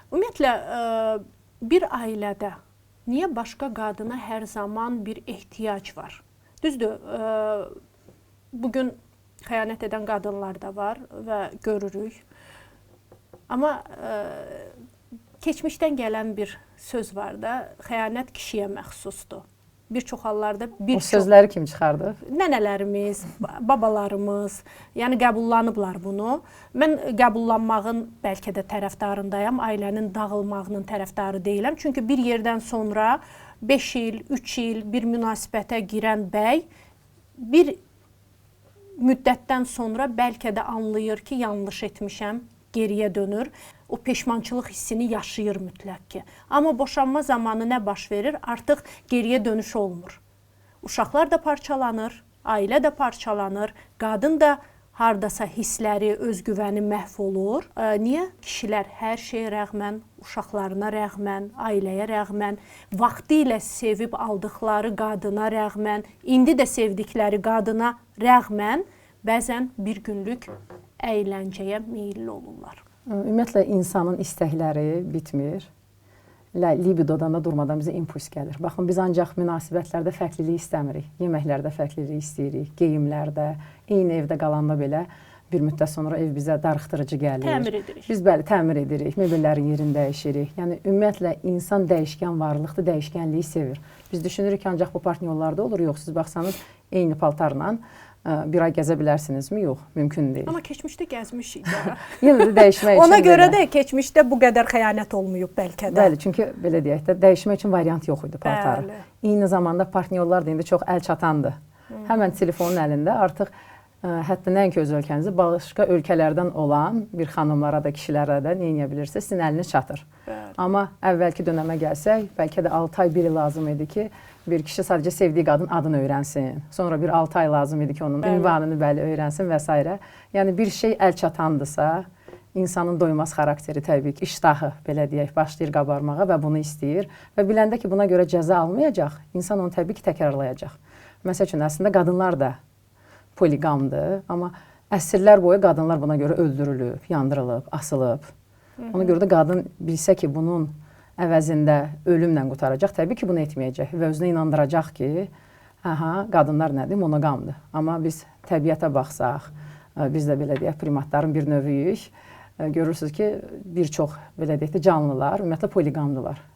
Ümumiyyətlə, bir ailədə niyə başqa qadına hər zaman bir ehtiyac var? Düzdür, bugün xəyanət edən qadınlar da var və görürük. Amma keçmişdən gələn bir söz var da, xəyanət kişiyə məxsusdur. Bir çox hallarda o sözləri kim çıxardı? Nənələrimiz, babalarımız, yəni qəbullanıblar bunu. Mən qəbullanmağın bəlkə də tərəfdarındayam, ailənin dağılmağının tərəfdarı deyiləm. Çünki bir yerdən sonra 5 il, 3 il bir münasibətə girən bəy bir müddətdən sonra bəlkə də anlayır ki, yanlış etmişəm, geriyə dönür. O peşmançılıq hissini yaşayır mütləq ki. Amma boşanma zamanı nə baş verir? Artıq geriyə dönüş olmur. Uşaqlar da parçalanır, ailə də parçalanır, qadın da hardasa hissləri, özgüvəni məhv olur. Niyə? Kişilər hər şeyə rəğmən, uşaqlarına rəğmən, ailəyə rəğmən, vaxtı ilə sevib aldıqları qadına rəğmən, indi də sevdikləri qadına rəğmən bəzən bir günlük əyləncəyə meyilli olurlar. Ümumiyyətlə, insanın istəkləri bitmir. Libidodan da durmadan bizə impuls gəlir. Baxın, biz ancaq münasibətlərdə fərqlilik istəmirik. Yeməklərdə fərqlilik istəyirik, geyimlərdə, eyni evdə qalanda belə bir müddət sonra ev bizə darıxdırıcı gəlir. Təmir edirik. Biz bəli, təmir edirik, mebellərin yerini dəyişirik. Yəni, ümumiyyətlə, insan dəyişkən varlıqdır, dəyişkənliyi sevir. Biz düşünürük ki, ancaq bu partnyorlarda olur. Yox, siz baxsanız, eyni paltarla bir ay gəzə bilərsinizmi? Yox, mümkün deyil. Amma keçmişdə gəzmişik. Yenə də dəyişmək üçün ona görə də keçmişdə bu qədər xəyanət olmayıb bəlkə də. Bəli, çünki belə deyək də, dəyişmək üçün variant yox idi paltarı. Bəli. Eyni zamanda partnyorlar da indi çox əl çatandır. Həmən telefonun əlində artıq hətta nəinki öz ölkənizdə, başqa ölkələrdən olan bir xanımlara da, kişilərə də nə edə bilirsiniz, sizin əliniz çatır. Bəli. Amma əvvəlki dönəmə gəlsək, bəlkə də 6 ay, 1 il lazım idi ki, bir kişi sadəcə sevdiyi qadın adını öyrənsin. Sonra bir 6 ay lazım idi ki, onun ünvanını öyrənsin və s. Yəni bir şey əl çatandırsa, insanın doymaz xarakteri təbii ki, iştahı, belə deyək, başlayır qabarmağa və bunu istəyir. Və biləndə ki, buna görə cəza almayacaq, insan onu təbii ki, təkrarlayacaq. Məsəl üçün, əslində qadınlar da poliqamdır, amma əsrlər boyu qadınlar buna görə öldürülüb, yandırılıb, asılıb. Ona görə də qadın bilsə ki, bunun əvəzində ölümlə qutaracaq, təbii ki, bunu etməyəcək və özünə inandıracaq ki, qadınlar nədir? Monoqamdır. Amma biz təbiətə baxsaq, biz də belə deyək, primatların bir növüyük. Görürsünüz ki, bir çox belə deyək də canlılar ümumiyyətlə poliqamdılar.